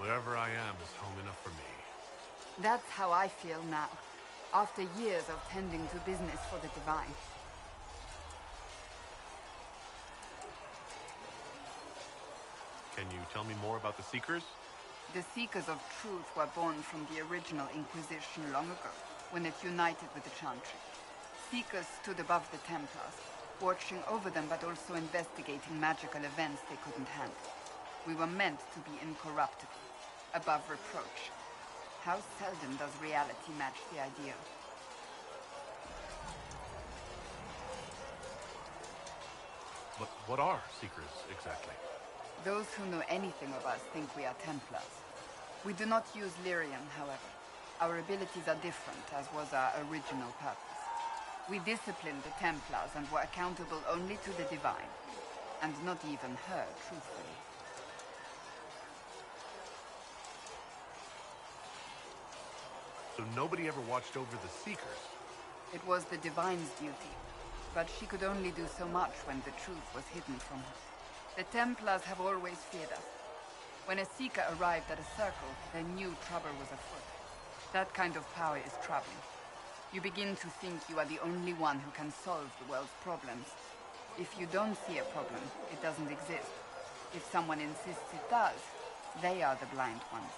Wherever I am is home enough for me. That's how I feel now, after years of tending to business for the Divine. Can you tell me more about the Seekers? The Seekers of Truth were born from the original Inquisition long ago, when it united with the Chantry. Seekers stood above the Templars, watching over them but also investigating magical events they couldn't handle. We were meant to be incorruptible, above reproach. How seldom does reality match the ideal? But what are Seekers, exactly? Those who know anything of us think we are Templars. We do not use lyrium, however. Our abilities are different, as was our original purpose. We disciplined the Templars and were accountable only to the Divine. And not even her, truthfully. So nobody ever watched over the Seekers? It was the Divine's duty. But she could only do so much when the truth was hidden from her. The Templars have always feared us. When a Seeker arrived at a circle, they knew trouble was afoot. That kind of power is troubling. You begin to think you are the only one who can solve the world's problems. If you don't see a problem, it doesn't exist. If someone insists it does, they are the blind ones.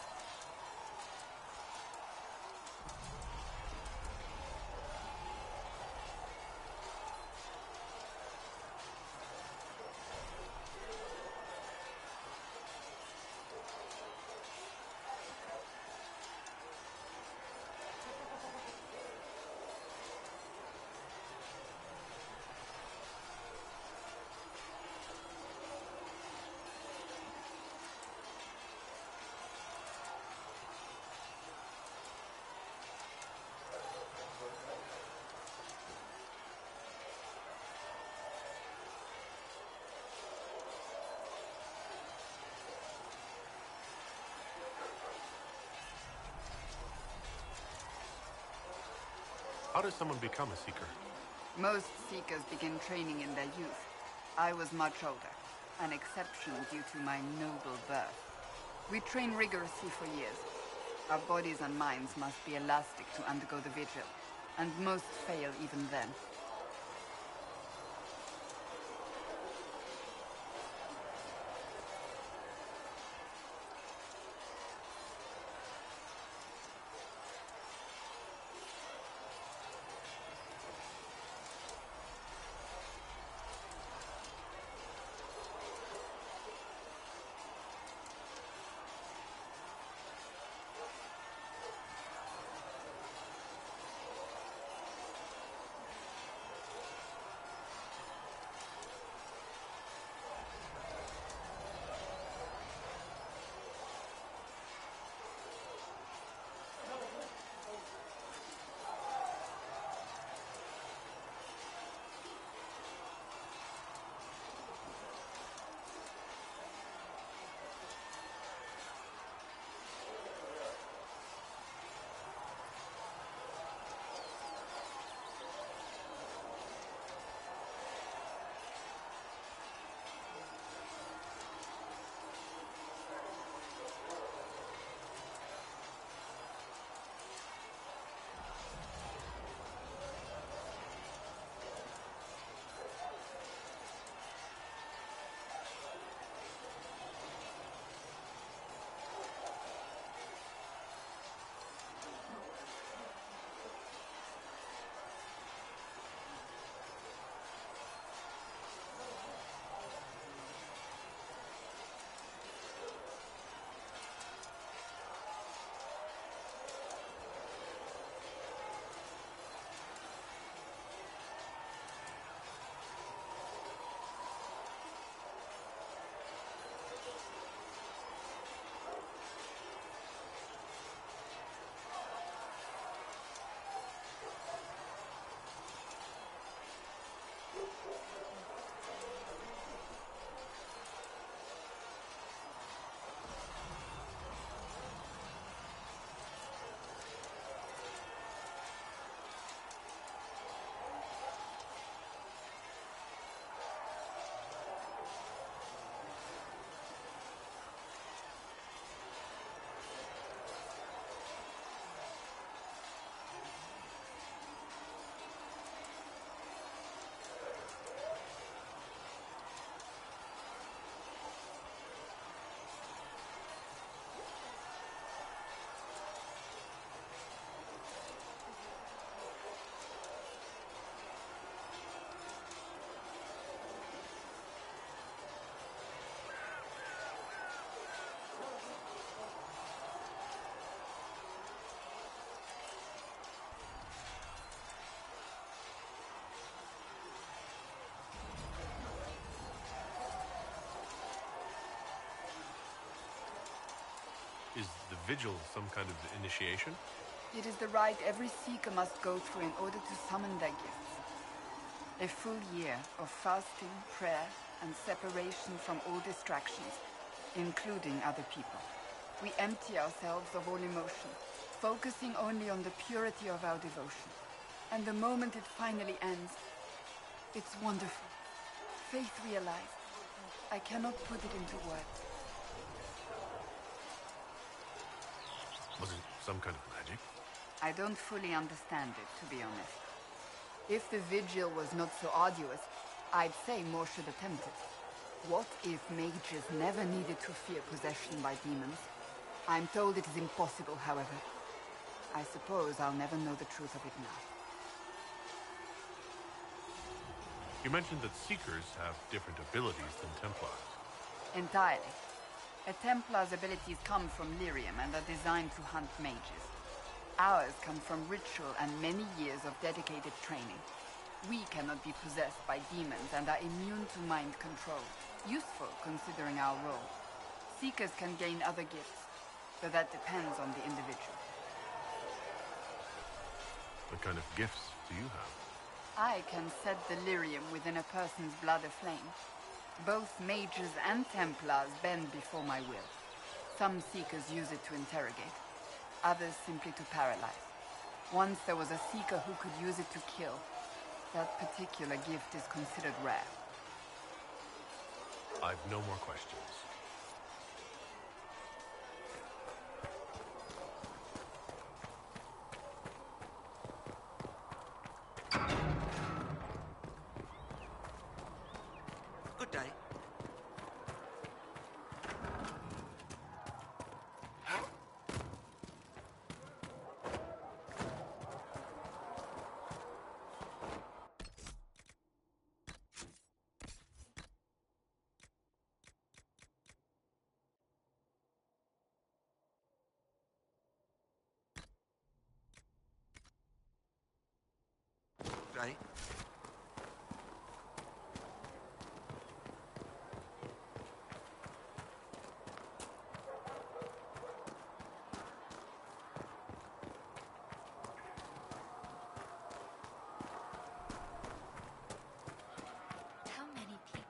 How does someone become a Seeker? Most Seekers begin training in their youth. I was much older, an exception due to my noble birth. We train rigorously for years. Our bodies and minds must be elastic to undergo the vigil, and most fail even then. Is the vigil some kind of initiation? It is the rite every Seeker must go through in order to summon their gifts. A full year of fasting, prayer, and separation from all distractions, including other people. We empty ourselves of all emotion, focusing only on the purity of our devotion. And the moment it finally ends, it's wonderful. Faith realized. I cannot put it into words. Was it some kind of magic? I don't fully understand it, to be honest. If the vigil was not so arduous, I'd say more should attempt it. What if mages never needed to fear possession by demons? I'm told it is impossible, however. I suppose I'll never know the truth of it now. You mentioned that Seekers have different abilities than Templars. Entirely. A Templar's abilities come from Lyrium and are designed to hunt mages. Ours come from ritual and many years of dedicated training. We cannot be possessed by demons and are immune to mind control. Useful, considering our role. Seekers can gain other gifts, but that depends on the individual. What kind of gifts do you have? I can set the lyrium within a person's blood aflame. Both mages and Templars bend before my will. Some Seekers use it to interrogate, others simply to paralyze. Once there was a Seeker who could use it to kill. That particular gift is considered rare. I've no more questions. Good day. Day. How many people?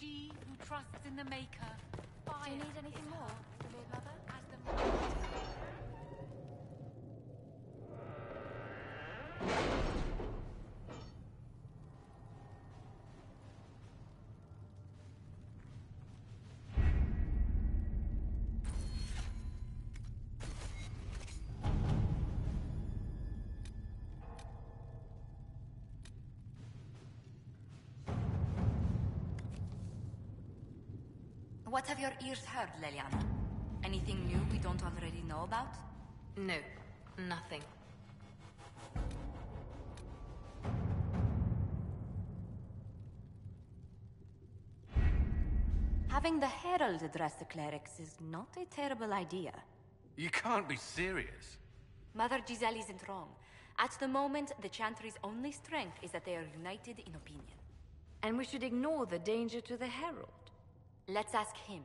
She who trusts in the Maker. Do you need anything more, Lord Mother? As the What have your ears heard, Leliana? Anything new we don't already know about? No, nothing. Having the Herald address the clerics is not a terrible idea. You can't be serious. Mother Giselle isn't wrong. At the moment, the Chantry's only strength is that they are united in opinion. And we should ignore the danger to the Herald. Let's ask him.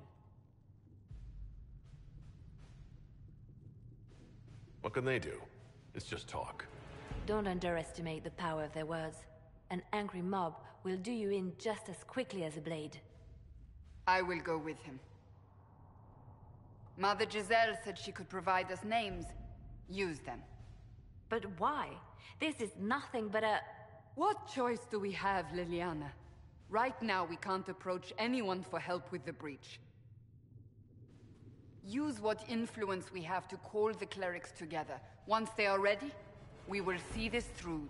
What can they do? It's just talk. Don't underestimate the power of their words. An angry mob will do you in just as quickly as a blade. I will go with him. Mother Giselle said she could provide us names. Use them. But why? This is nothing but a... What choice do we have, Liliana? Right now, we can't approach anyone for help with the breach. Use what influence we have to call the clerics together. Once they are ready, we will see this through.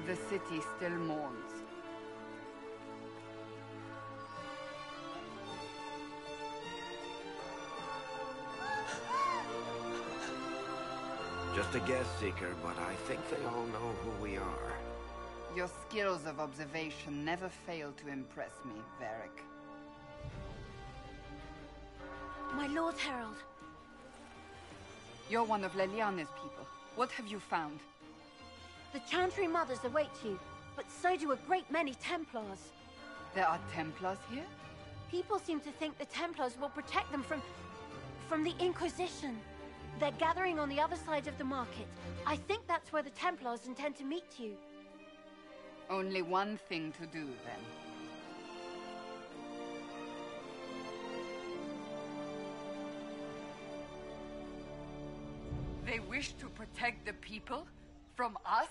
The city still mourns. Just a guess, Seeker, but I think they all know who we are. Your skills of observation never fail to impress me, Varric. My Lord Herald. You're one of Leliana's people. What have you found? The Chantry Mothers await you, but so do a great many Templars. There are Templars here? People seem to think the Templars will protect them from the Inquisition. They're gathering on the other side of the market. I think that's where the Templars intend to meet you. Only one thing to do, then. They wish to protect the people? From us?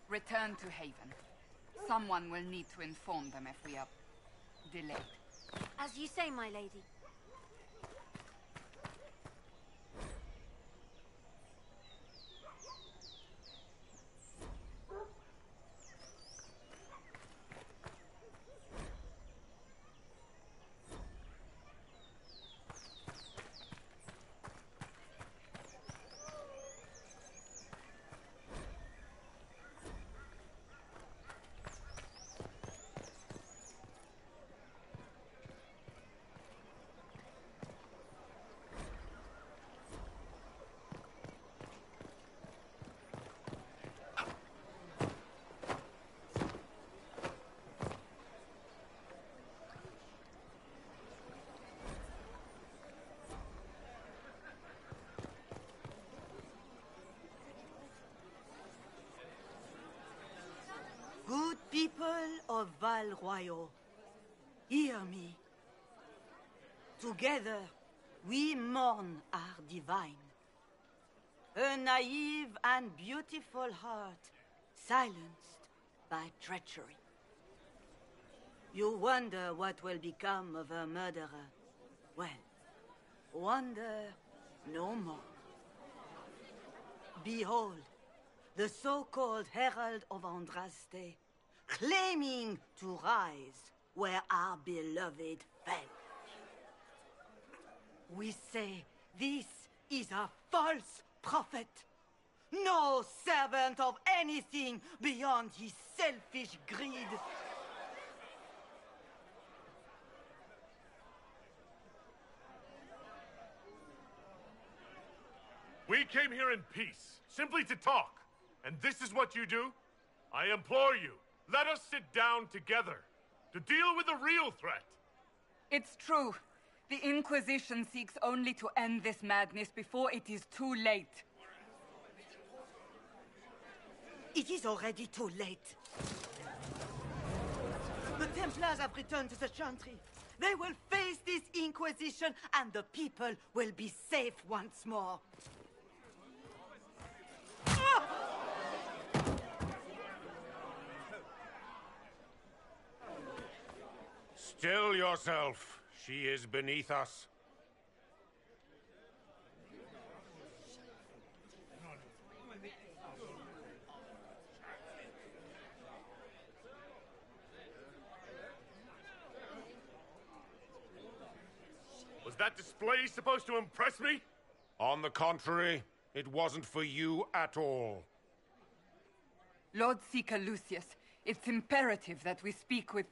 Return to Haven. Someone will need to inform them if we are delayed. As you say, my lady. Good people of Val Royal, hear me. Together, we mourn our divine. A naive and beautiful heart, silenced by treachery. You wonder what will become of a murderer. Well, wonder no more. Behold, the so-called Herald of Andraste, claiming to rise where our beloved fell. We say this is a false prophet, no servant of anything beyond his selfish greed. We came here in peace, simply to talk. And this is what you do? I implore you, let us sit down together to deal with the real threat. It's true. The Inquisition seeks only to end this madness before it is too late. It is already too late. The Templars have returned to the Chantry. They will face this Inquisition, and the people will be safe once more. Still yourself. She is beneath us. Was that display supposed to impress me? On the contrary, it wasn't for you at all. Lord Seeker Lucius, it's imperative that we speak with...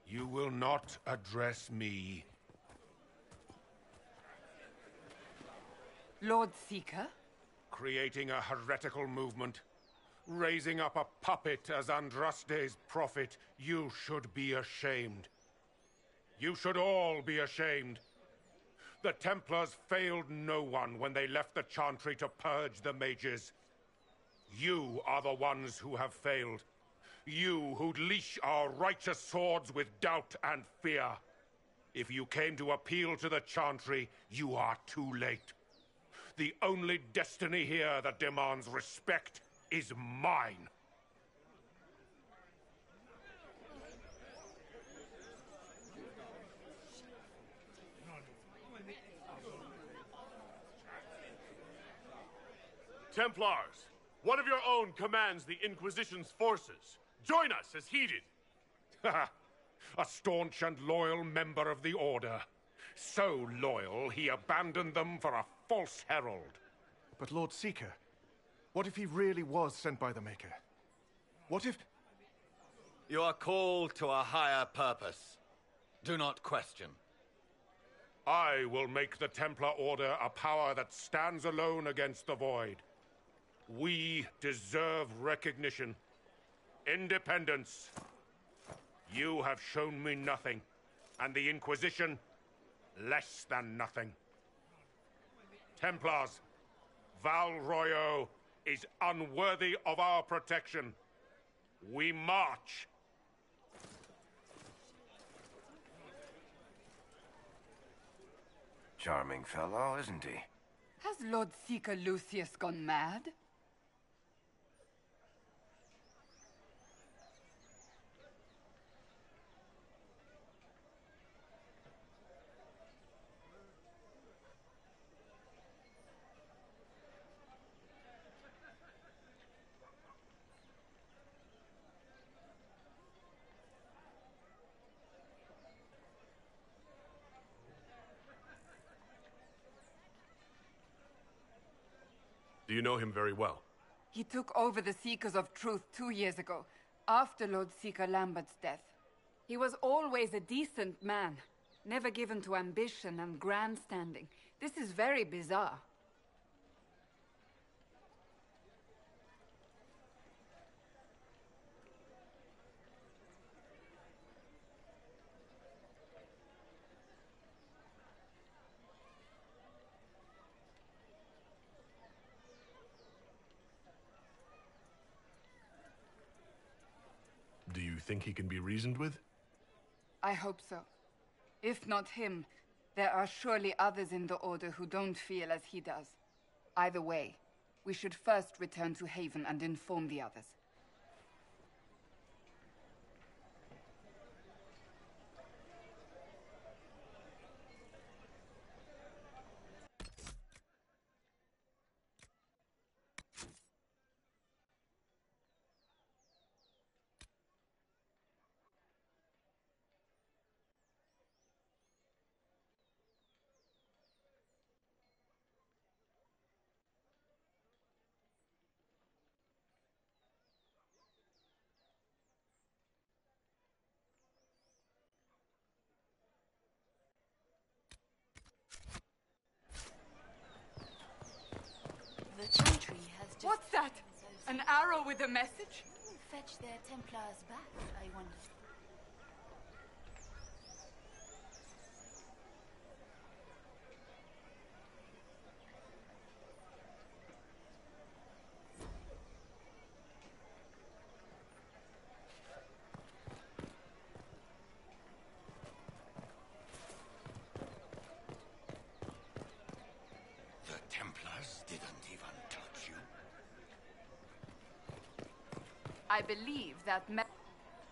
You will not address me. Lord Seeker? Creating a heretical movement. Raising up a puppet as Andraste's prophet. You should be ashamed. You should all be ashamed. The Templars failed no one when they left the Chantry to purge the mages. You are the ones who have failed. You who'd leash our righteous swords with doubt and fear. If you came to appeal to the Chantry, you are too late. The only destiny here that demands respect is mine. Templars, one of your own commands the Inquisition's forces. Join us as he did. A staunch and loyal member of the Order. So loyal, he abandoned them for a false herald. But Lord Seeker, what if he really was sent by the Maker? What if... You are called to a higher purpose. Do not question. I will make the Templar Order a power that stands alone against the Void. We deserve recognition. Independence. You have shown me nothing, and the Inquisition, less than nothing. Templars, Val Royo is unworthy of our protection. We march. Charming fellow, isn't he? Has Lord Seeker Lucius gone mad? Do you know him very well? He took over the Seekers of Truth 2 years ago, after Lord Seeker Lambert's death. He was always a decent man, never given to ambition and grandstanding. This is very bizarre. Do you think he can be reasoned with? I hope so. If not him, there are surely others in the Order who don't feel as he does. Either way, we should first return to Haven and inform the others. The Chantry has just... What's that? An arrow with a message? Who will fetch their Templars back, I wonder? The Templars didn't even touch you. I believe that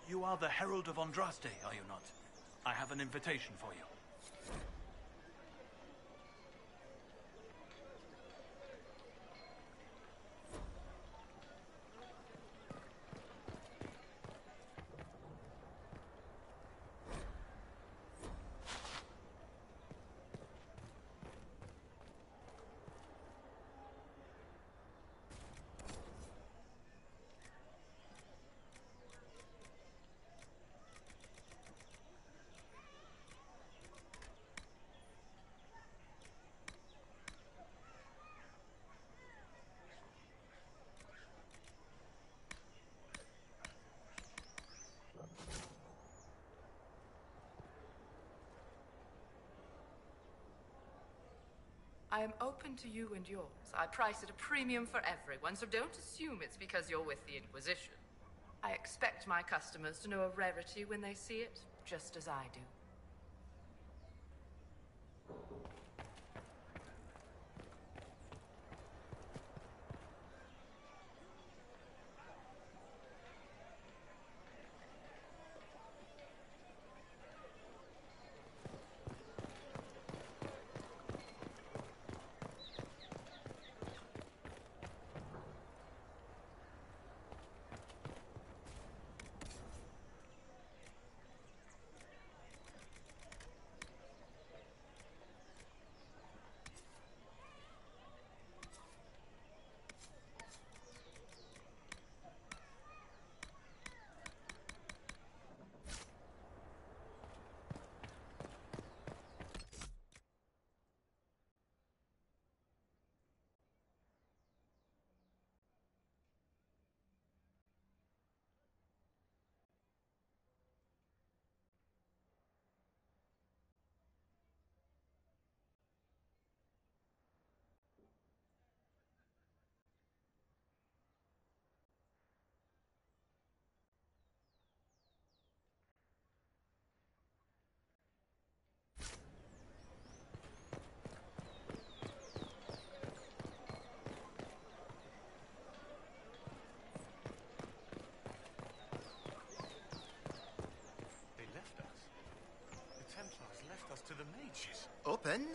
You are the Herald of Andraste, are you not? I have an invitation for you. I am open to you and yours. I price at a premium for everyone, so don't assume it's because you're with the Inquisition. I expect my customers to know a rarity when they see it, just as I do. To the mages. Open?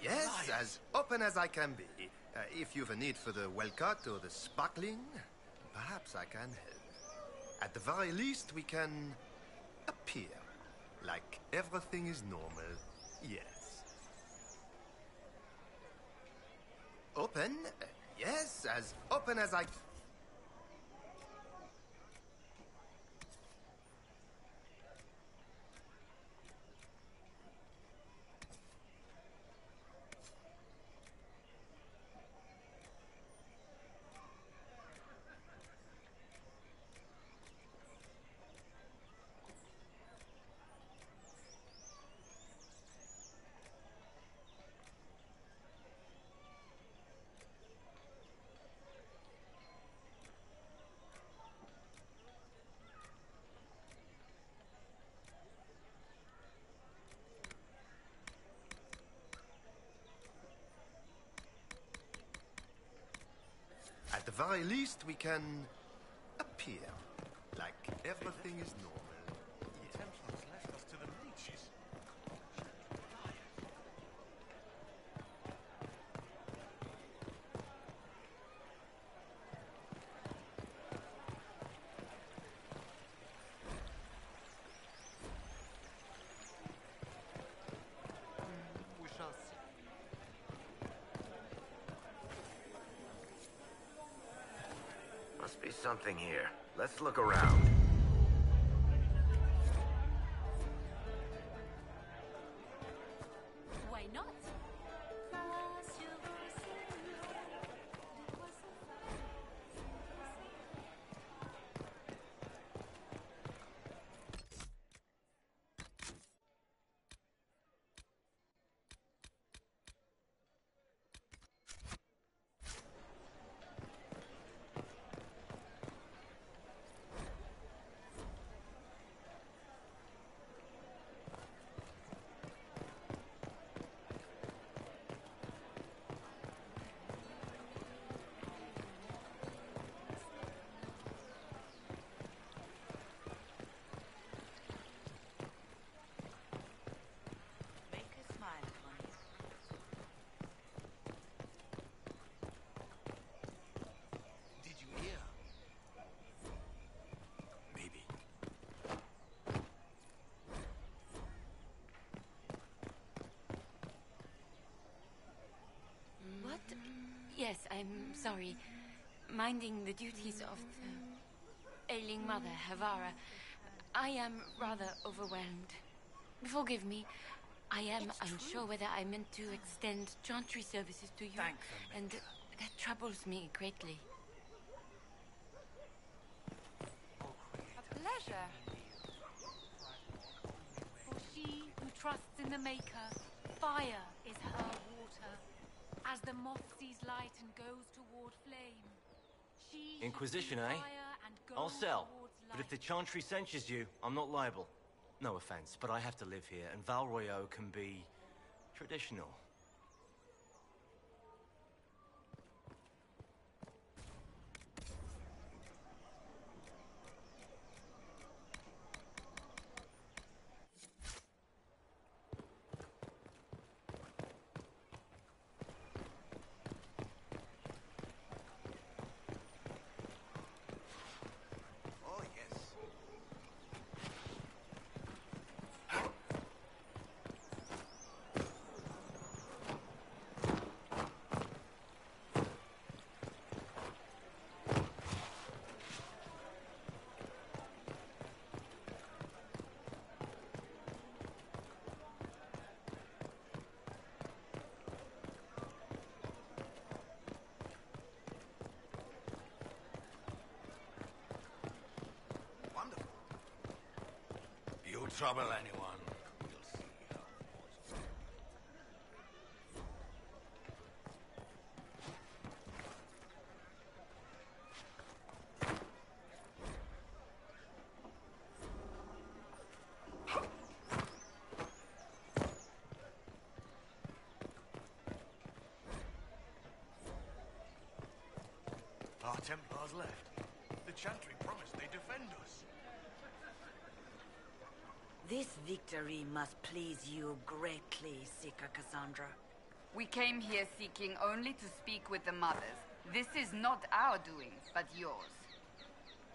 Yes, as open as I can be. If you've a need for the well-cut or the sparkling, perhaps I can help. At the very least, we can appear like everything is normal. Yes. Open? Yes, as open as I... At the very least, we can appear like everything is normal. The Templars left us to the mages. We shall see. Must be something here. Let's look around. Why not? Yes, I'm sorry. Minding the duties of the ailing mother, Havara, I am rather overwhelmed. Forgive me. I am unsure whether I meant to extend chantry services to you, and that troubles me greatly. A pleasure. For she who trusts in the Maker, fire is her water. As the moth sees light and goes toward flame, she Inquisition, eh? I'll sell. But if the Chantry censures you, I'm not liable. No offense, but I have to live here, and Val Royeaux can be traditional. Trouble anyone. Our Templars left. The Chantry promised they'd defend us. This victory must please you greatly, Seeker Cassandra. We came here seeking only to speak with the mothers. This is not our doing, but yours.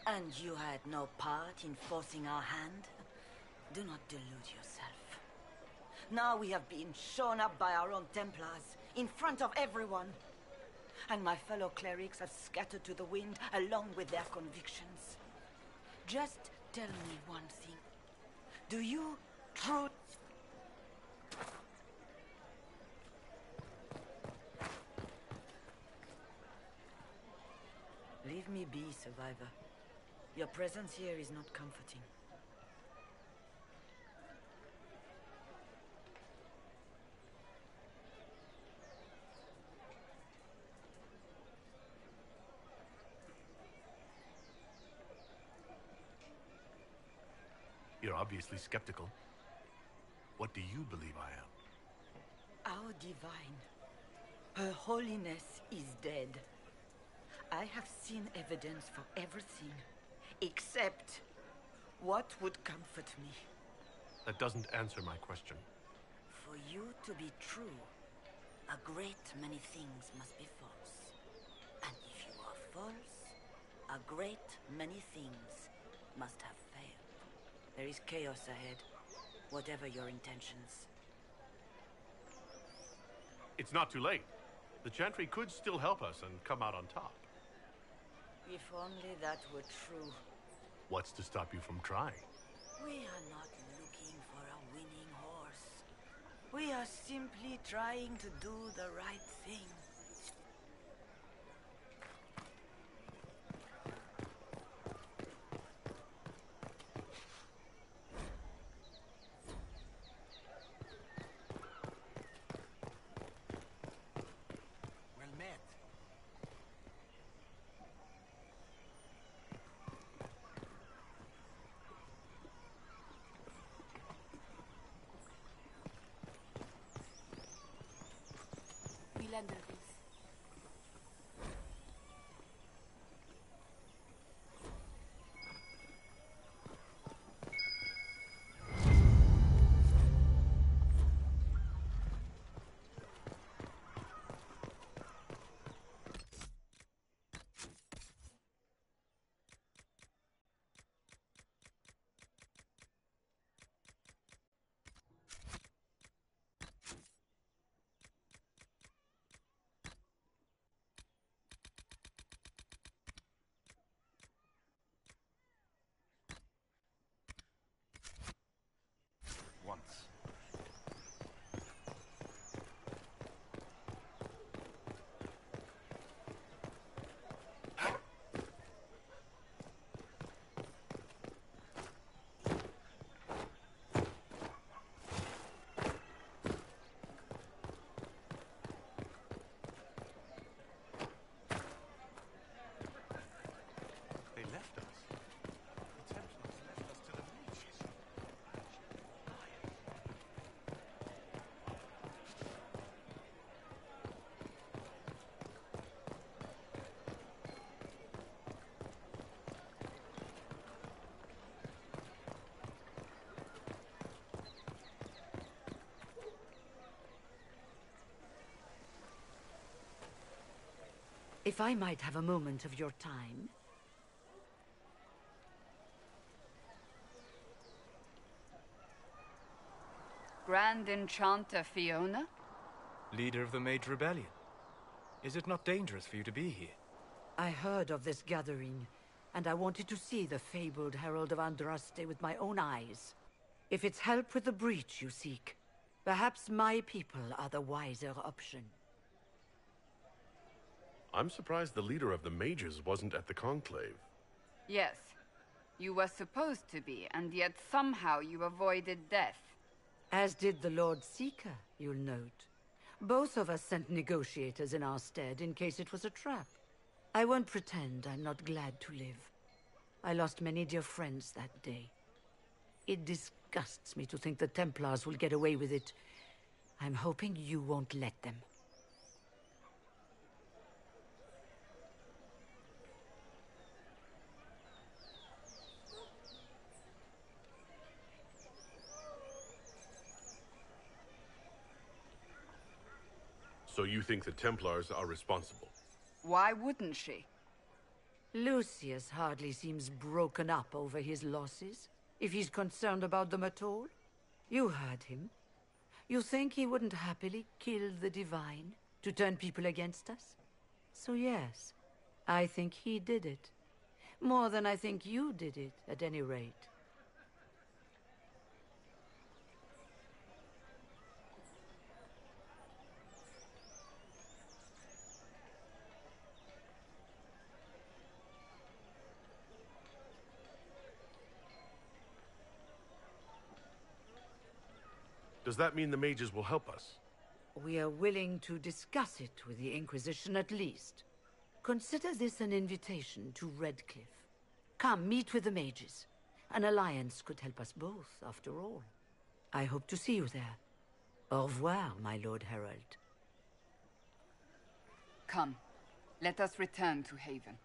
And you had no part in forcing our hand? Do not delude yourself. Now we have been shown up by our own Templars, in front of everyone. And my fellow clerics have scattered to the wind along with their convictions. Just tell me one thing. Do you truly... Leave me be, survivor. Your presence here is not comforting. You're obviously skeptical. What do you believe I am? Our divine. Her holiness is dead. I have seen evidence for everything, except what would comfort me. That doesn't answer my question. For you to be true, a great many things must be false. And if you are false, a great many things must have failed. There is chaos ahead, whatever your intentions. It's not too late. The Chantry could still help us and come out on top. If only that were true. What's to stop you from trying? We are not looking for a winning horse. We are simply trying to do the right thing. Well met. Milagros. If I might have a moment of your time. Grand Enchanter Fiona? Leader of the Mage Rebellion. Is it not dangerous for you to be here? I heard of this gathering, and I wanted to see the fabled Herald of Andraste with my own eyes. If it's help with the breach you seek, perhaps my people are the wiser option. I'm surprised the leader of the mages wasn't at the conclave. Yes. You were supposed to be, and yet somehow you avoided death. As did the Lord Seeker, you'll note. Both of us sent negotiators in our stead in case it was a trap. I won't pretend I'm not glad to live. I lost many dear friends that day. It disgusts me to think the Templars will get away with it. I'm hoping you won't let them. So you think the Templars are responsible? Why wouldn't she? Lucius hardly seems broken up over his losses, if he's concerned about them at all. You heard him. You think he wouldn't happily kill the Divine to turn people against us? So yes, I think he did it. More than I think you did it, at any rate. Does that mean the mages will help us? We are willing to discuss it with the Inquisition at least. Consider this an invitation to Redcliffe. Come, meet with the mages. An alliance could help us both, after all. I hope to see you there. Au revoir, my Lord Herald. Come, let us return to Haven.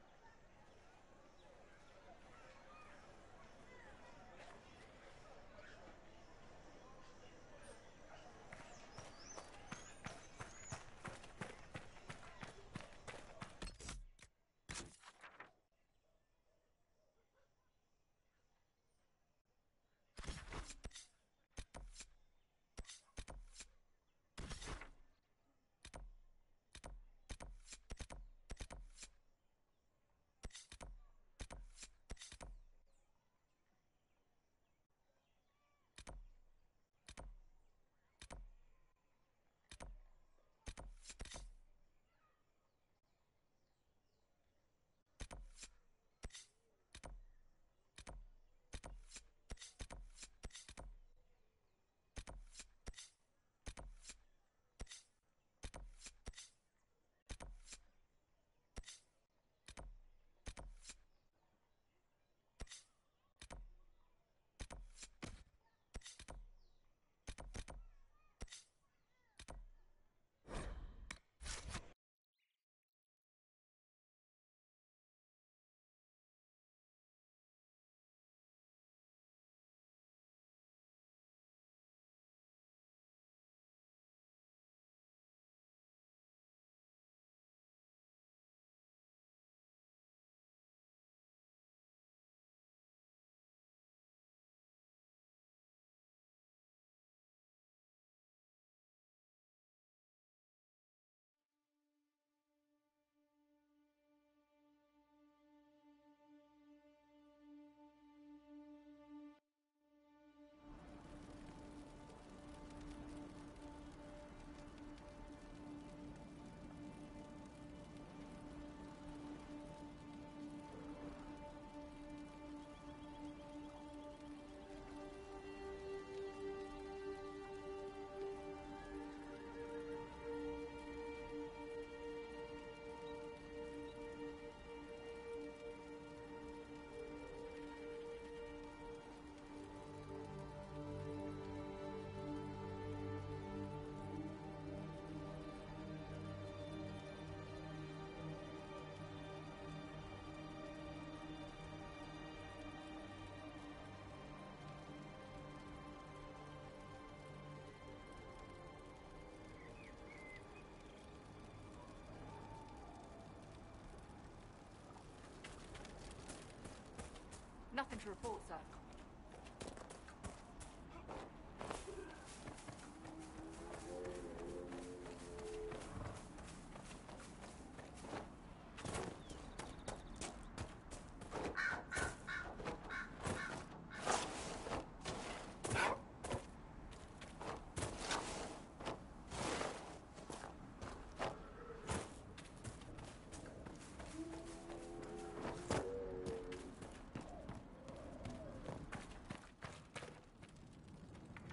Nothing to report, sir.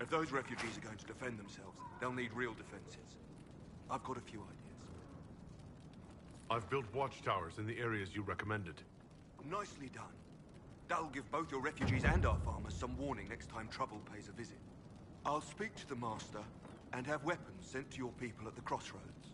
If those refugees are going to defend themselves, they'll need real defenses. I've got a few ideas. I've built watchtowers in the areas you recommended. Nicely done. That'll give both your refugees and our farmers some warning next time trouble pays a visit. I'll speak to the Master and have weapons sent to your people at the crossroads.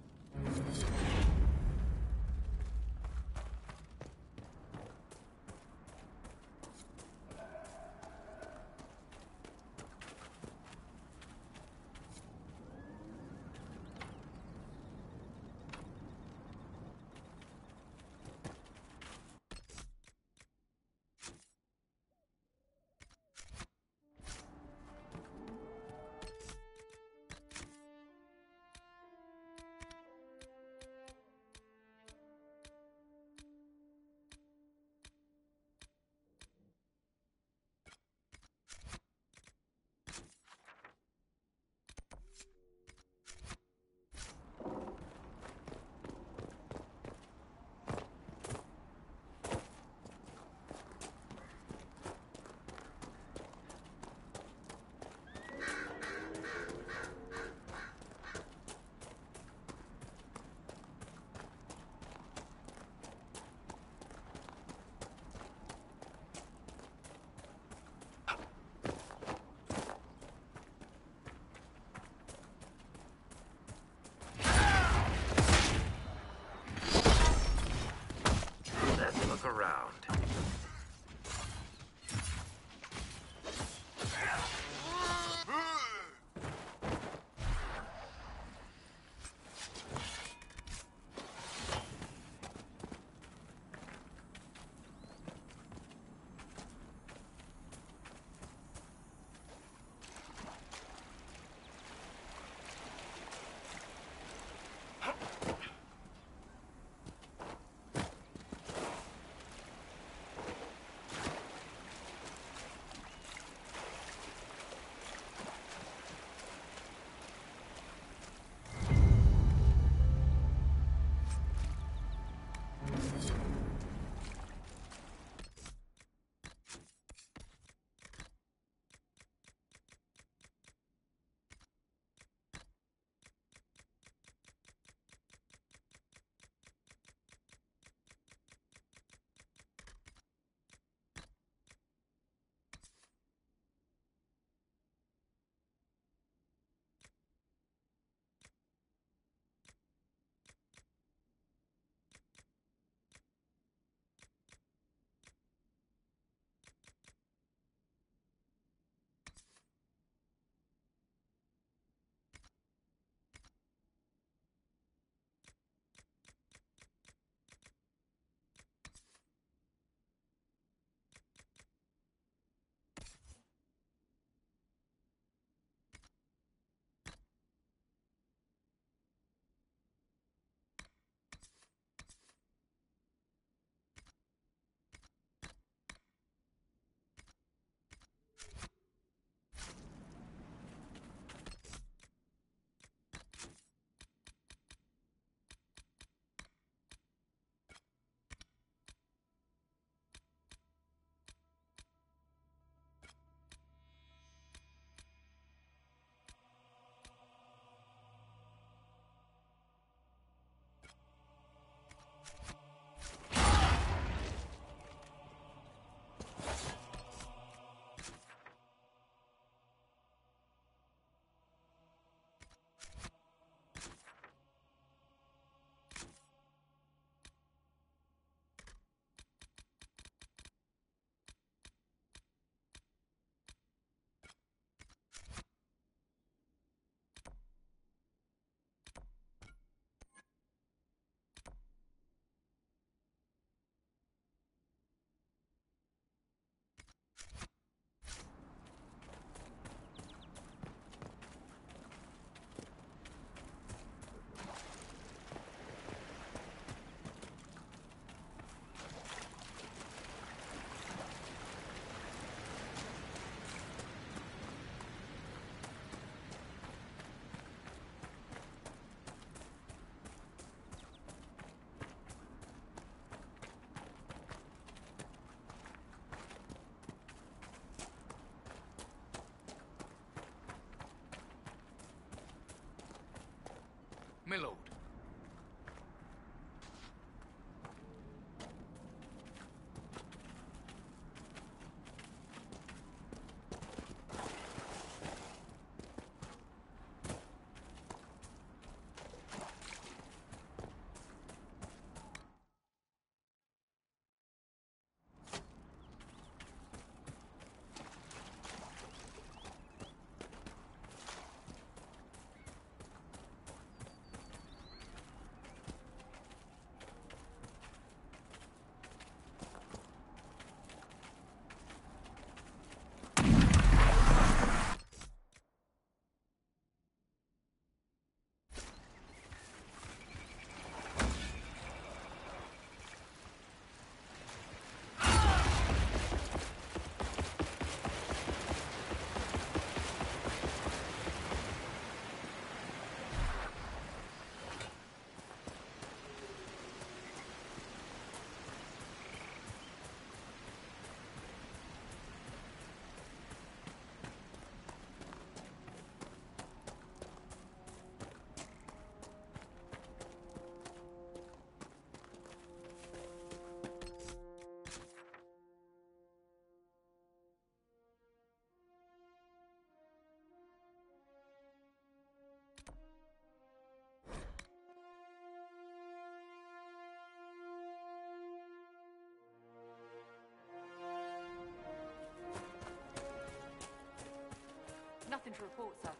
Nothing to report, sir.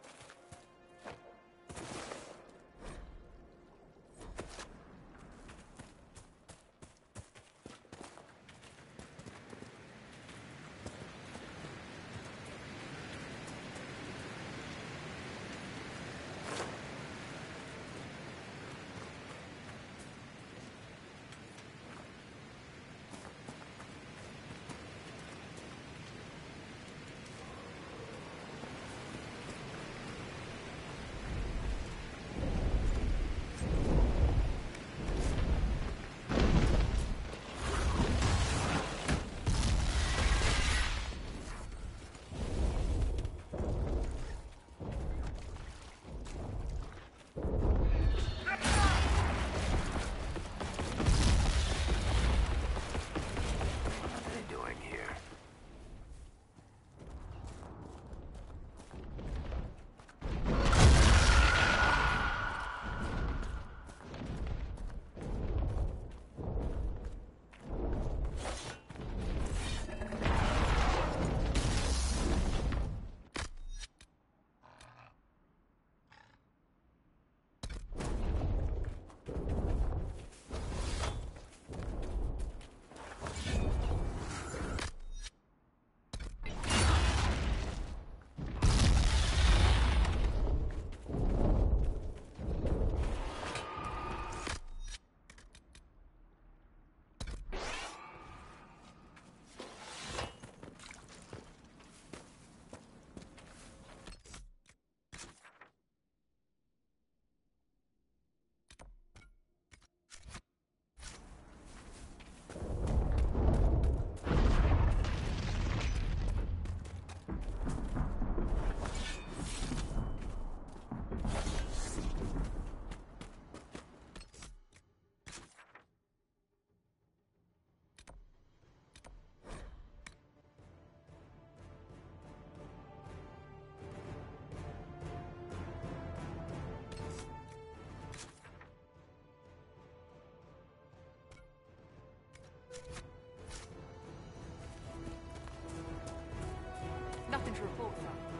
Nothing to report, sir.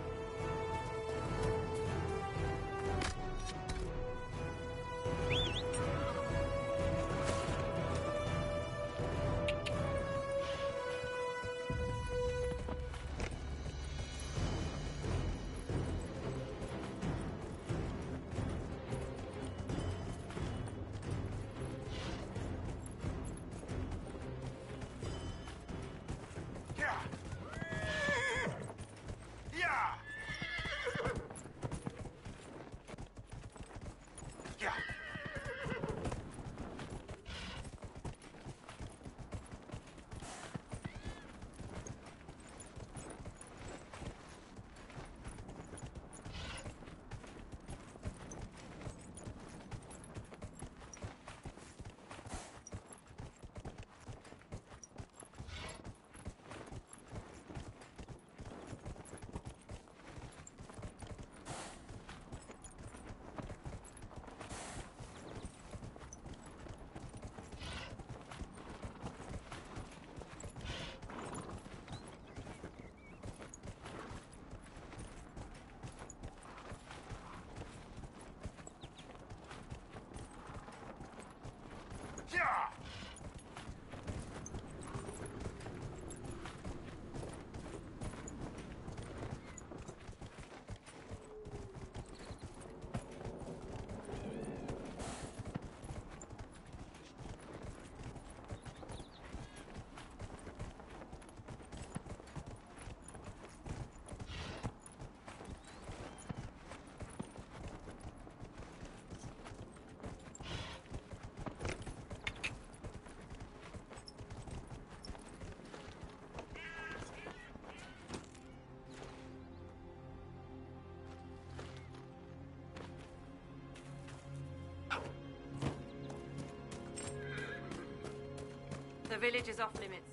The village is off limits.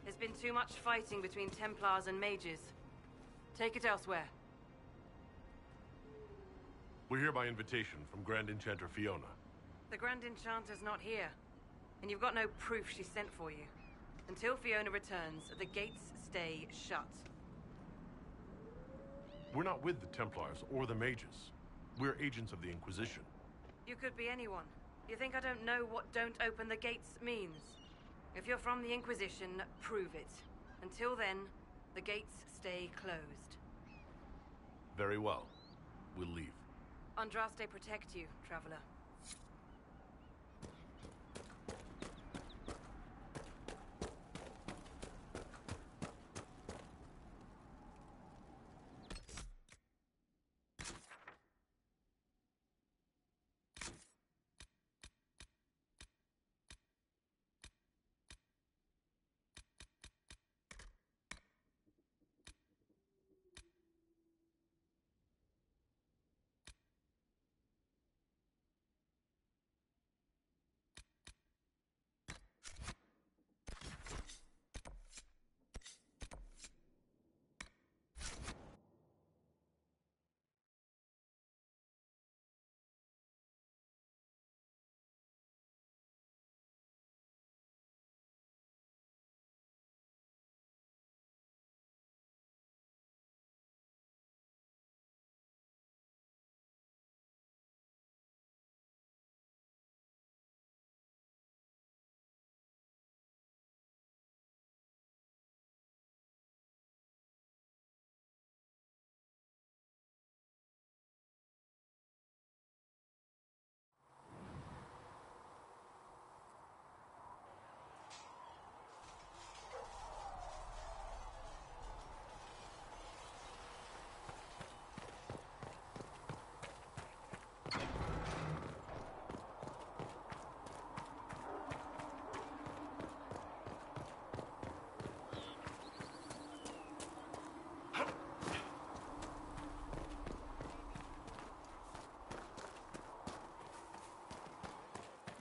There's been too much fighting between Templars and mages. Take it elsewhere. We're here by invitation from Grand Enchanter Fiona. The Grand Enchanter's not here. And you've got no proof she sent for you. Until Fiona returns, the gates stay shut. We're not with the Templars or the Mages. We're agents of the Inquisition. You could be anyone. You think I don't know what "don't open the gates" means? If you're from the Inquisition, prove it. Until then, the gates stay closed. Very well. We'll leave. Andraste protect you, traveler.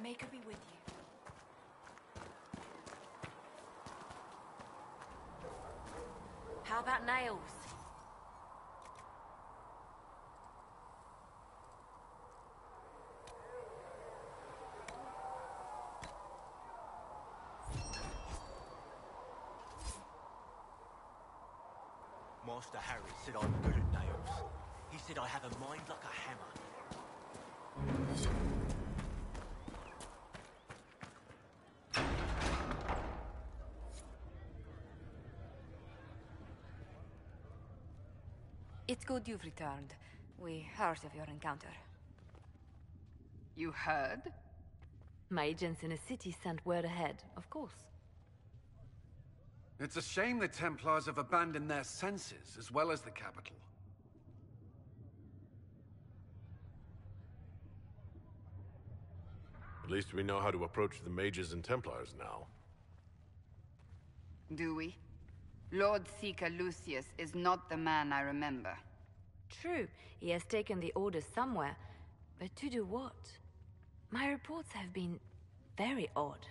Maker be with you. How about nails? Master Harry said I'm good at nails. He said I have a mind like a hammer. It's good you've returned. We heard of your encounter. You heard? My agents in the city sent word ahead, of course. It's a shame the Templars have abandoned their senses, as well as the capital. At least we know how to approach the Mages and Templars now. Do we? Lord Seeker Lucius is not the man I remember. True, he has taken the orders somewhere, but to do what? My reports have been very odd.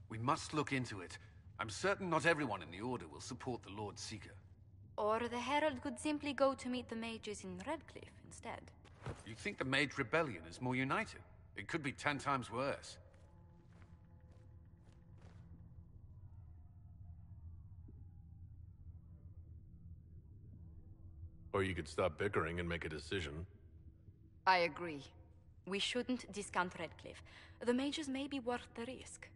We must look into it. I'm certain not everyone in the Order will support the Lord Seeker. Or the Herald could simply go to meet the mages in Redcliffe instead. You think the Mage Rebellion is more united? It could be 10 times worse. Or you could stop bickering and make a decision. I agree. We shouldn't discount Redcliffe. The mages may be worth the risk.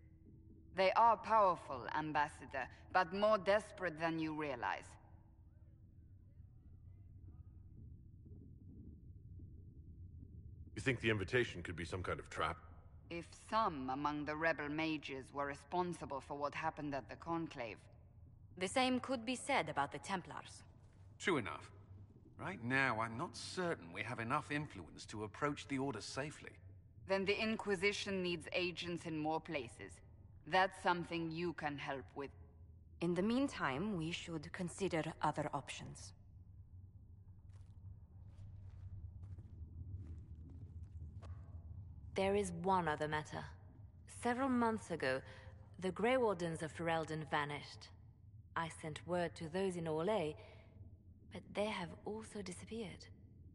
They are powerful, Ambassador, but more desperate than you realize. You think the invitation could be some kind of trap? If some among the rebel mages were responsible for what happened at the Conclave... The same could be said about the Templars. True enough. Right now, I'm not certain we have enough influence to approach the Order safely. Then the Inquisition needs agents in more places. That's something you can help with. In the meantime, we should consider other options. There is one other matter. Several months ago, the Grey Wardens of Ferelden vanished. I sent word to those in Orlais, but they have also disappeared.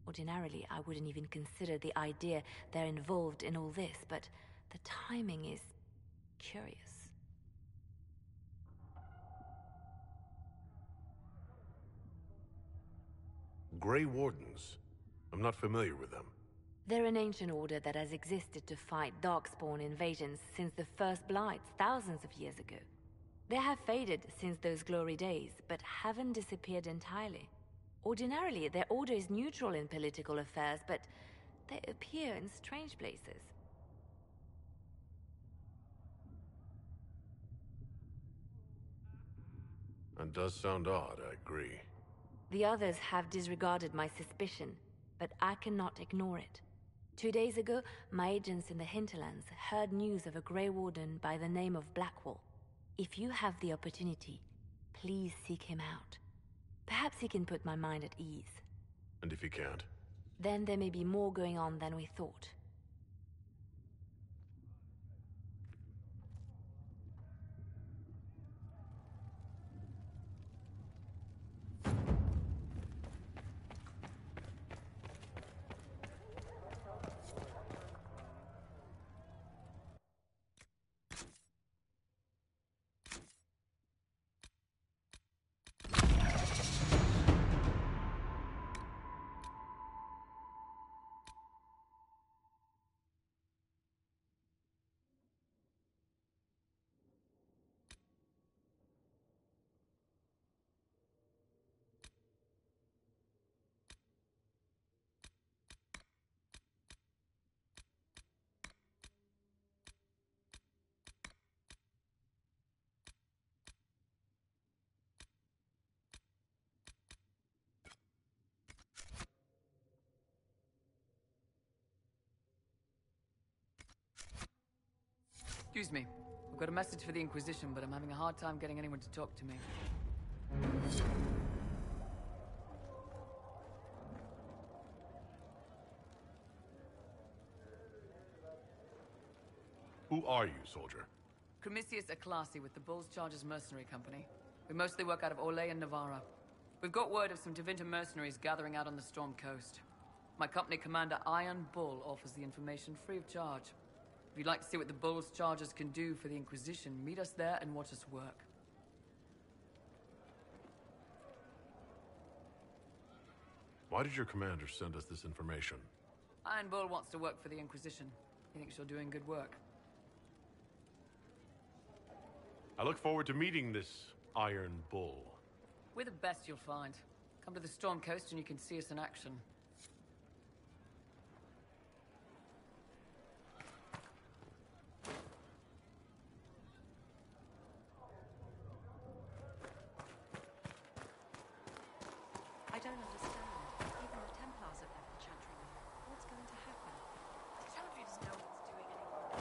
Ordinarily, I wouldn't even consider the idea they're involved in all this, but the timing is curious. Grey Wardens. I'm not familiar with them. They're an ancient order that has existed to fight Darkspawn invasions since the first Blights thousands of years ago. They have faded since those glory days, but haven't disappeared entirely. Ordinarily, their order is neutral in political affairs, but they appear in strange places. That does sound odd, I agree. The others have disregarded my suspicion, but I cannot ignore it. 2 days ago, my agents in the hinterlands heard news of a Grey Warden by the name of Blackwall. If you have the opportunity, please seek him out. Perhaps he can put my mind at ease. And if he can't? Then there may be more going on than we thought. Excuse me. I've got a message for the Inquisition, but I'm having a hard time getting anyone to talk to me. Who are you, soldier? Cremisius Aclasi with the Bull's Chargers Mercenary Company. We mostly work out of Orlais and Navarra. We've got word of some Tevinter mercenaries gathering out on the Storm Coast. My company commander, Iron Bull, offers the information free of charge. If you'd like to see what the Bull's Chargers can do for the Inquisition, meet us there and watch us work. Why did your commander send us this information? Iron Bull wants to work for the Inquisition. He thinks you're doing good work. I look forward to meeting this Iron Bull. We're the best you'll find. Come to the Storm Coast and you can see us in action. I don't understand. Even the Templars have left the Chantry now. What's going to happen? The Chantry doesn't know what it's doing anymore.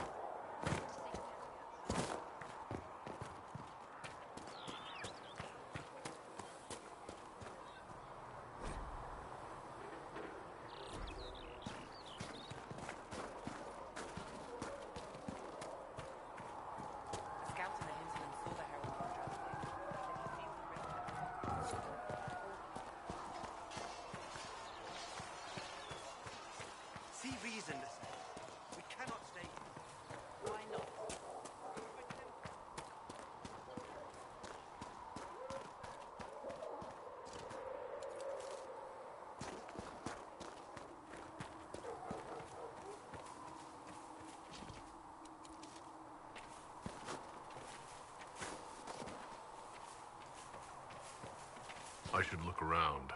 The scouts in the hinterland saw the herald on See reason, listen. We cannot stay here. Why not? I should look around.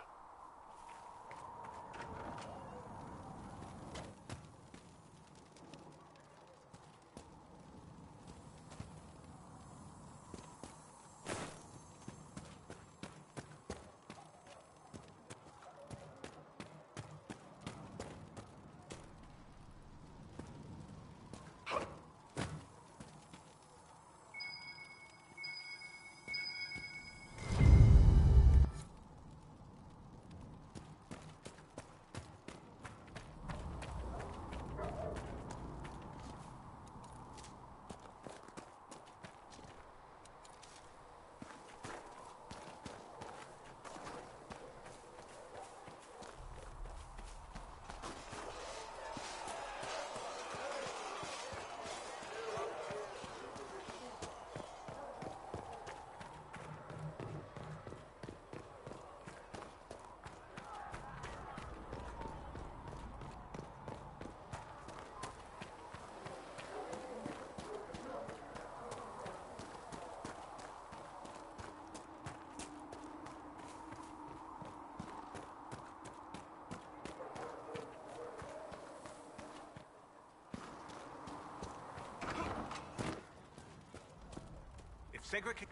Segregate.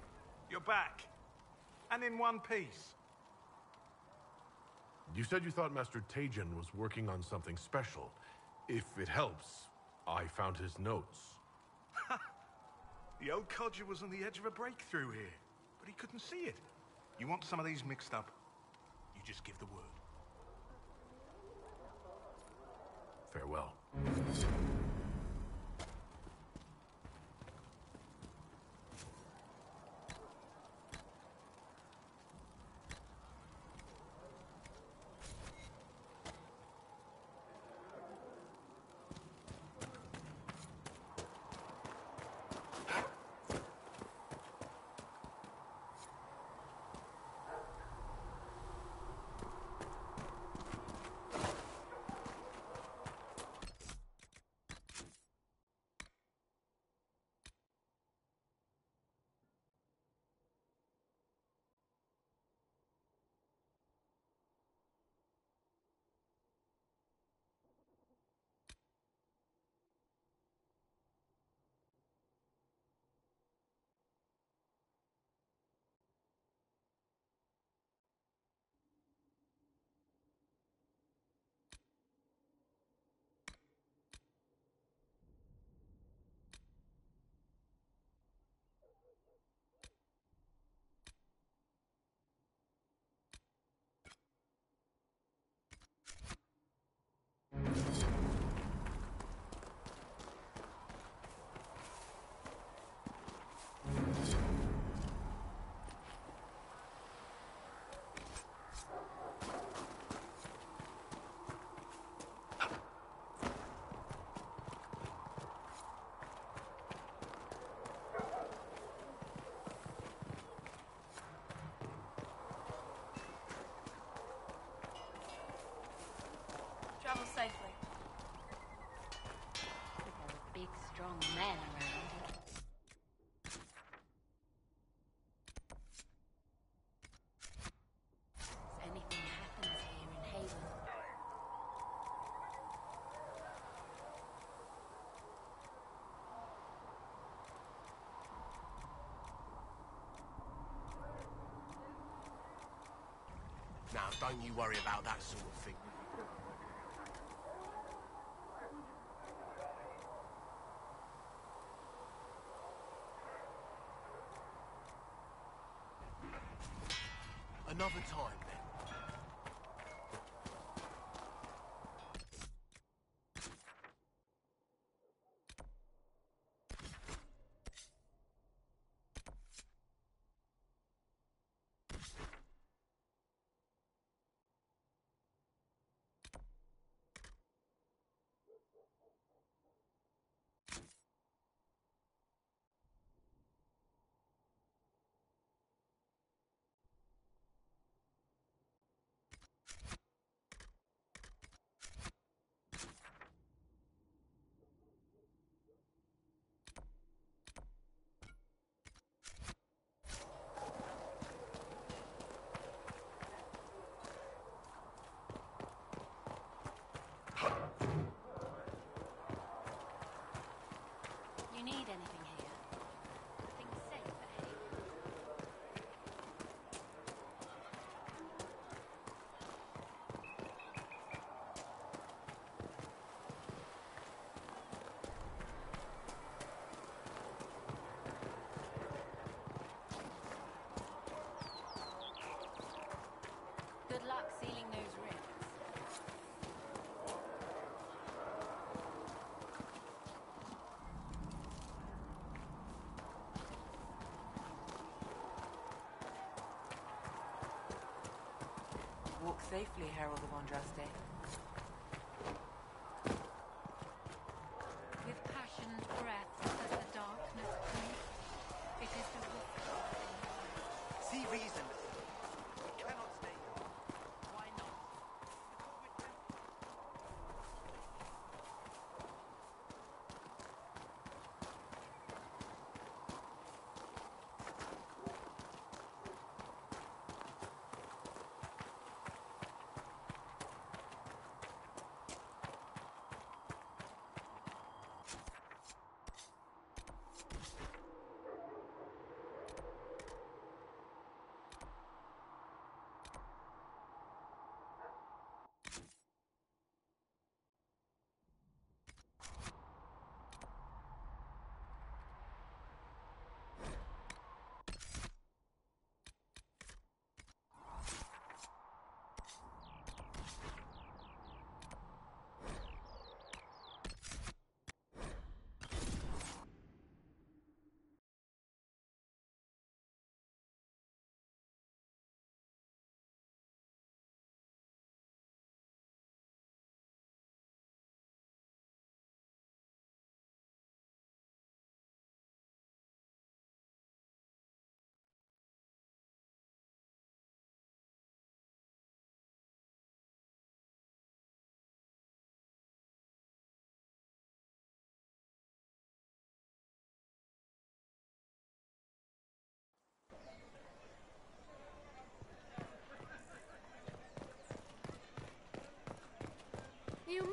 You're back. And in one piece. You said you thought Master Tejan was working on something special. If it helps, I found his notes. The old codger was on the edge of a breakthrough here, but he couldn't see it. You want some of these mixed up? You just give the word. Farewell. Travel safely. There are big, strong men around. If anything happens here in Haven, now don't you worry about that sort of thing. Another time, then. you need anything here? Things safe at Haven. Good luck sealing those rings. Walk safely, Herald of Andraste. With passioned breath as the darkness creeps, it is the whisper in your eyes. See reason. We cannot stay here. Why not?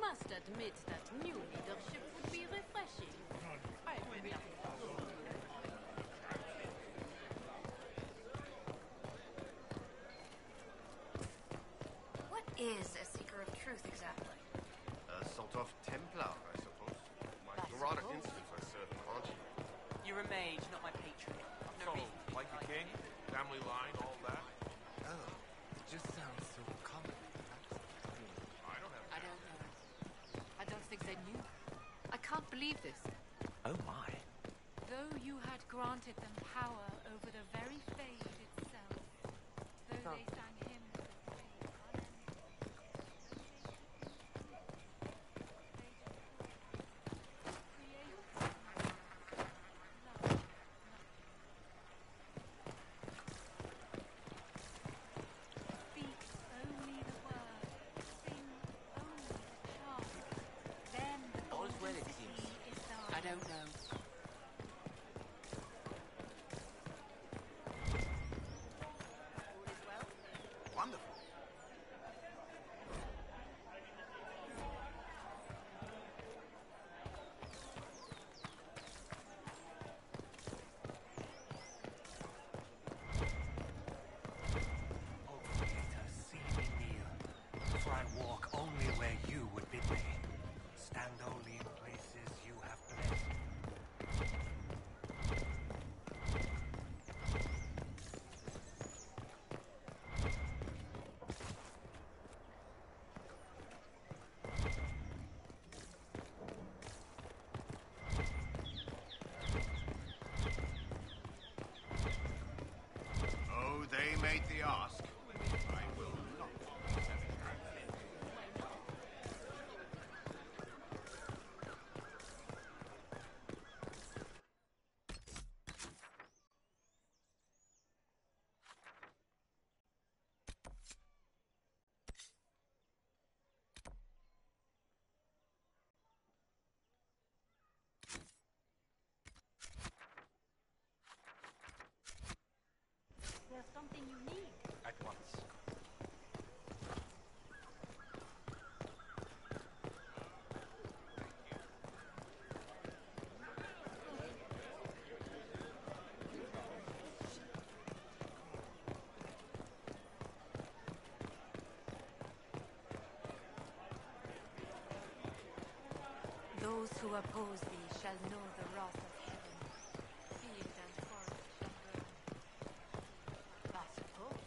must admit that new leadership would be refreshing. I would not. What is a Seeker of Truth exactly? A sort of Templar, I suppose. My Garada instance are certain, aren't you? You're a mage, not my patron. So, like the king? Family line, all that? Oh, it just sounds so common. I don't have... I don't know. I don't think they knew. I can't believe this. Oh my. Though you had granted them power over the very fade itself, though they sang hymns of praise, speak only the word, sing only the chant, then the All's well, golden it city seems. is thine. I don't know. Wonderful. O Creator, see me kneel, for I walk only where you would bid me. Stand only in places you have blessed. Oh, they made the ask. I will not. There's something you need. At once. Those who oppose thee shall know the wrath of heaven. Field and forest shall burn. I suppose.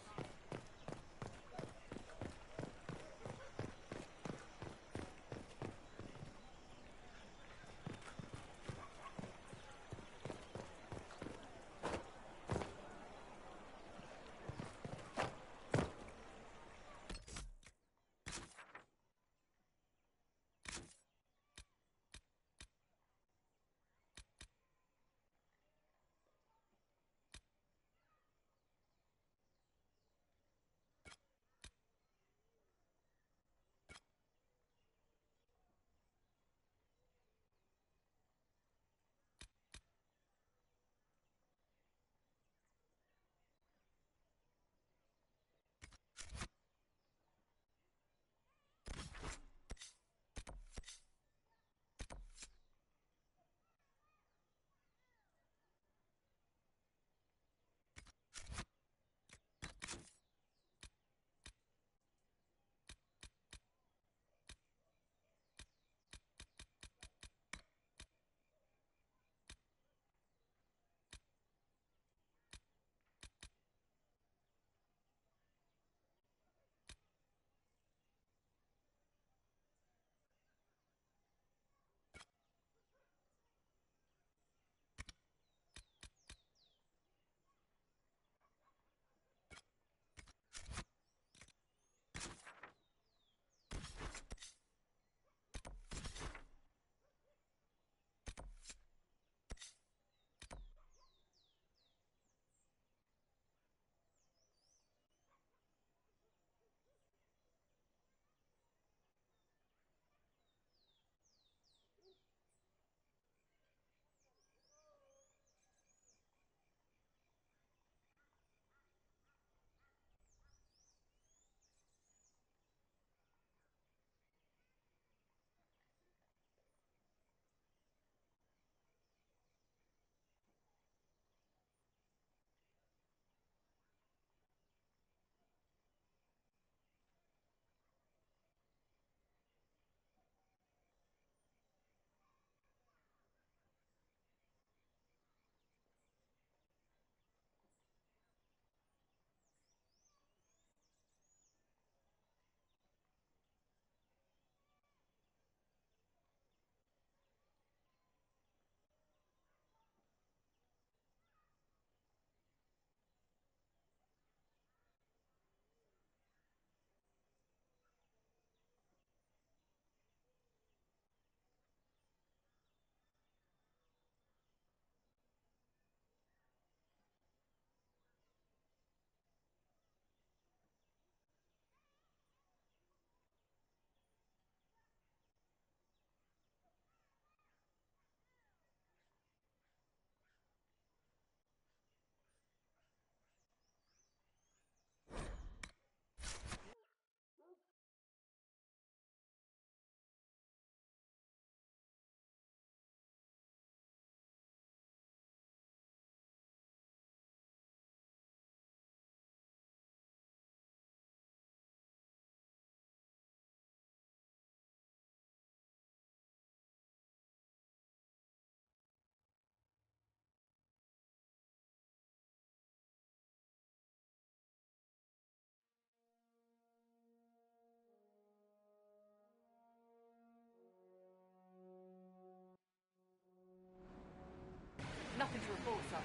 Nothing to report, sir.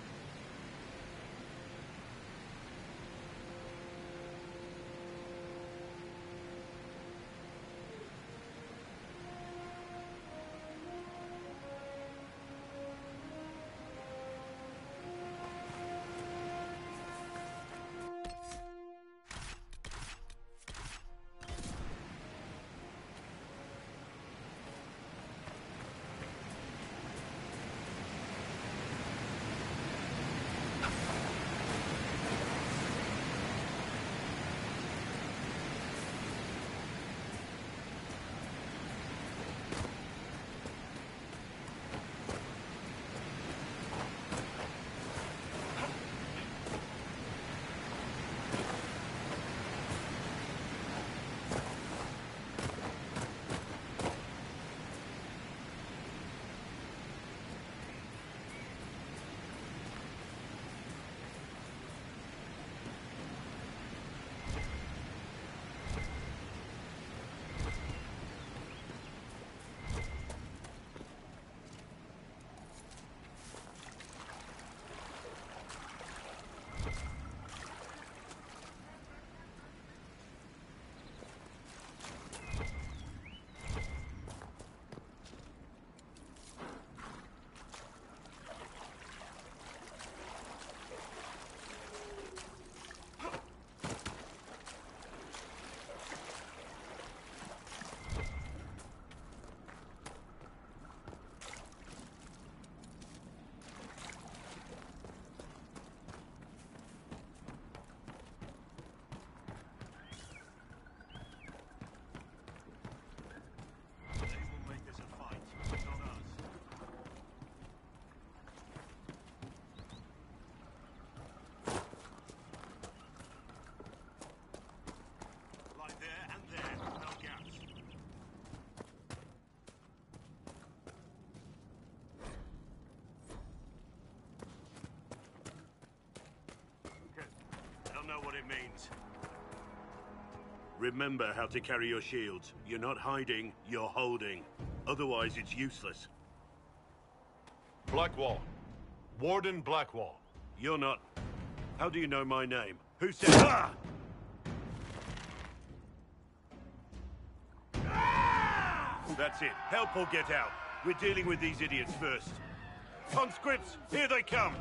Know what it means. Remember how to carry your shields. You're not hiding, you're holding. Otherwise, it's useless. Blackwall. Warden Blackwall. You're not. How do you know my name? Who said... Ah! That's it. Help or get out. We're dealing with these idiots first. Conscripts, here they come!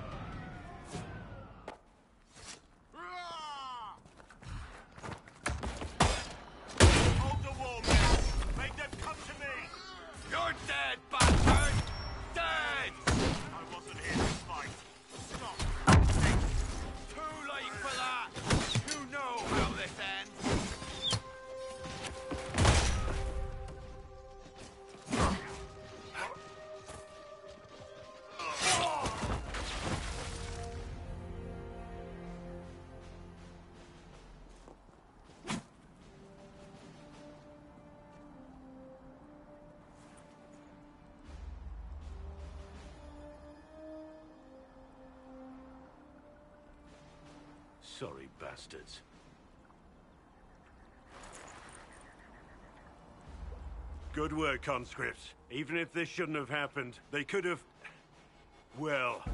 Sorry, bastards. Good work, conscripts. Even if this shouldn't have happened, they could have... Well,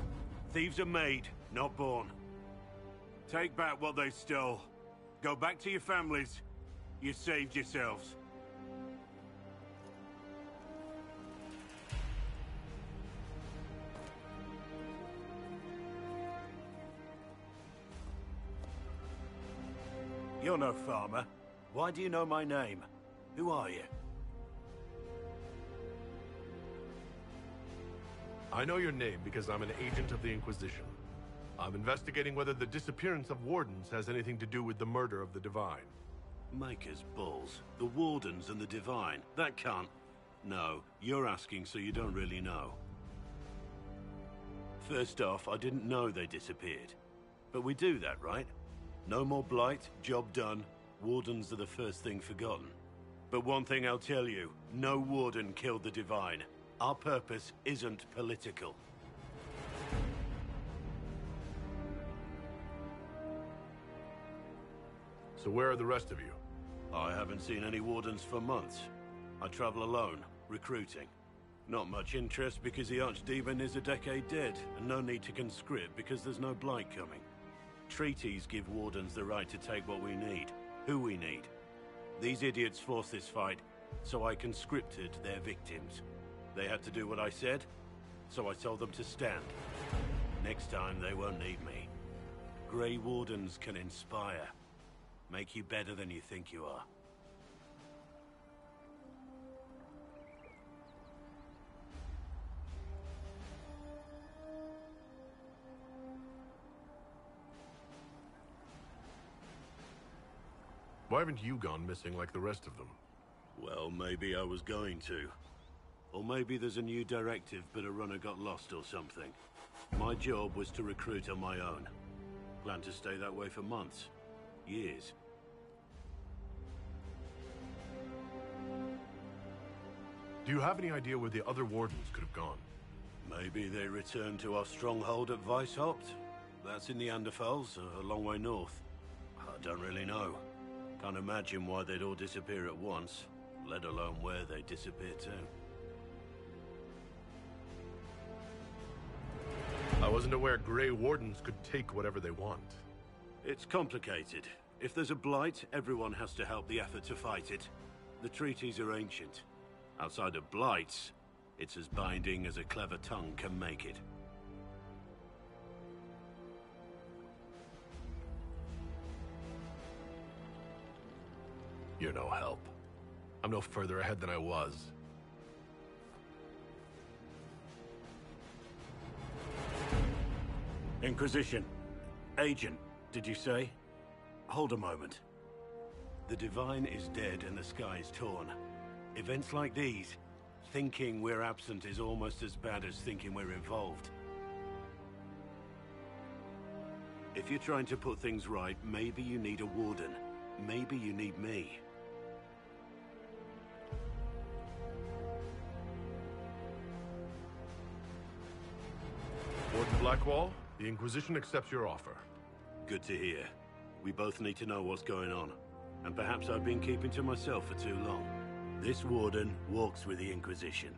thieves are made, not born. Take back what they stole. Go back to your families. You saved yourselves. You're no farmer. Why do you know my name? Who are you? I know your name because I'm an agent of the Inquisition. I'm investigating whether the disappearance of Wardens has anything to do with the murder of the Divine. Maker's balls. The Wardens and the Divine. That can't... No, you're asking so you don't really know. First off, I didn't know they disappeared. But we do that, right? No more blight, job done. Wardens are the first thing forgotten. But one thing I'll tell you, no Warden killed the Divine. Our purpose isn't political. So where are the rest of you? I haven't seen any Wardens for months. I travel alone, recruiting. Not much interest because the Archdemon is a decade dead, and no need to conscript because there's no blight coming. Treaties give Wardens the right to take what we need, who we need. These idiots forced this fight, so I conscripted their victims. They had to do what I said, so I told them to stand. Next time, they won't need me. Grey Wardens can inspire. Make you better than you think you are. Why haven't you gone missing like the rest of them? Well, maybe I was going to. Or maybe there's a new directive, but a runner got lost or something. My job was to recruit on my own. Plan to stay that way for months. Years. Do you have any idea where the other Wardens could have gone? Maybe they returned to our stronghold at Weishaupt? That's in the Anderfels, a long way north. I don't really know. Can't imagine why they'd all disappear at once, let alone where they disappear to. I wasn't aware Grey Wardens could take whatever they want. It's complicated. If there's a blight, everyone has to help the effort to fight it. The treaties are ancient. Outside of blights, it's as binding as a clever tongue can make it. You're no help. I'm no further ahead than I was. Inquisition. Agent, did you say? Hold a moment. The Divine is dead and the sky is torn. Events like these, thinking we're absent is almost as bad as thinking we're involved. If you're trying to put things right, maybe you need a warden. Maybe you need me. Warden Blackwall, the Inquisition accepts your offer. Good to hear. We both need to know what's going on. And perhaps I've been keeping to myself for too long. This warden walks with the Inquisition.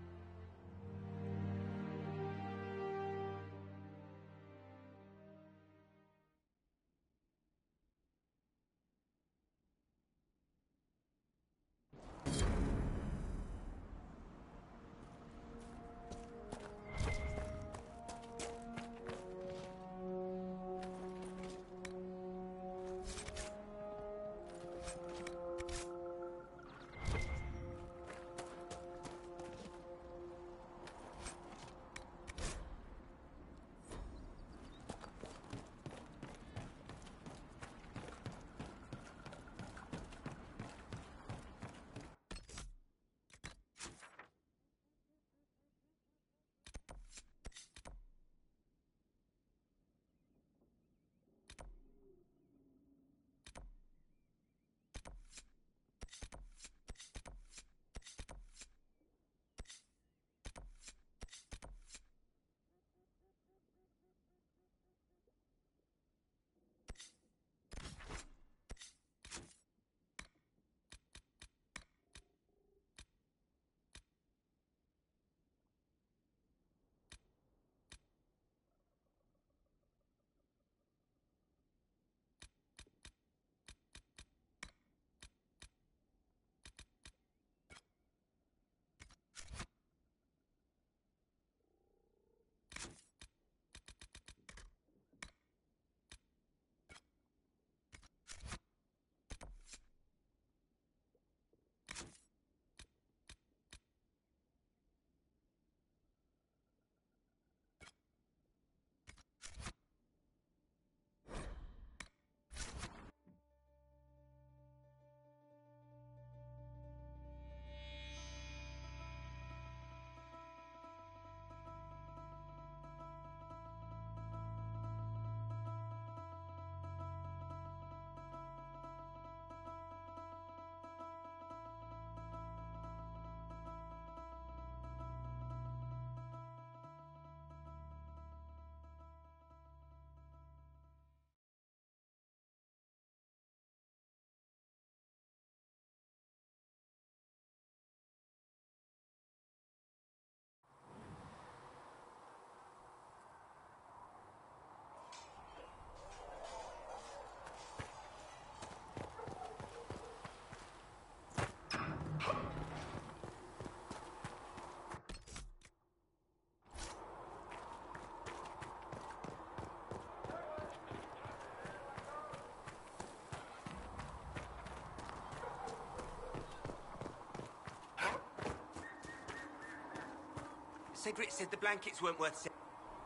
Cedric said the blankets weren't worth...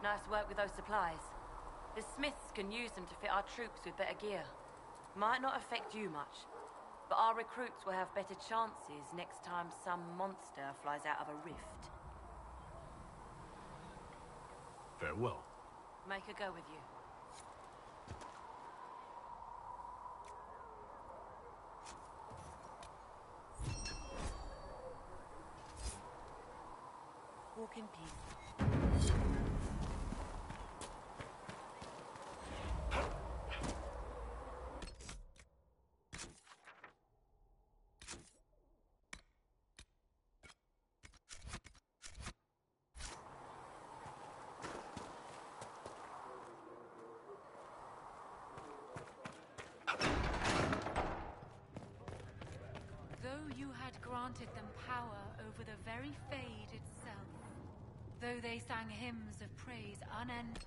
Nice work with those supplies. The Smiths can use them to fit our troops with better gear. Might not affect you much, but our recruits will have better chances next time some monster flies out of a rift. Farewell. Make her go with you. Walk in peace. Though you had granted them power over the very Fade itself, though they sang hymns of praise unending.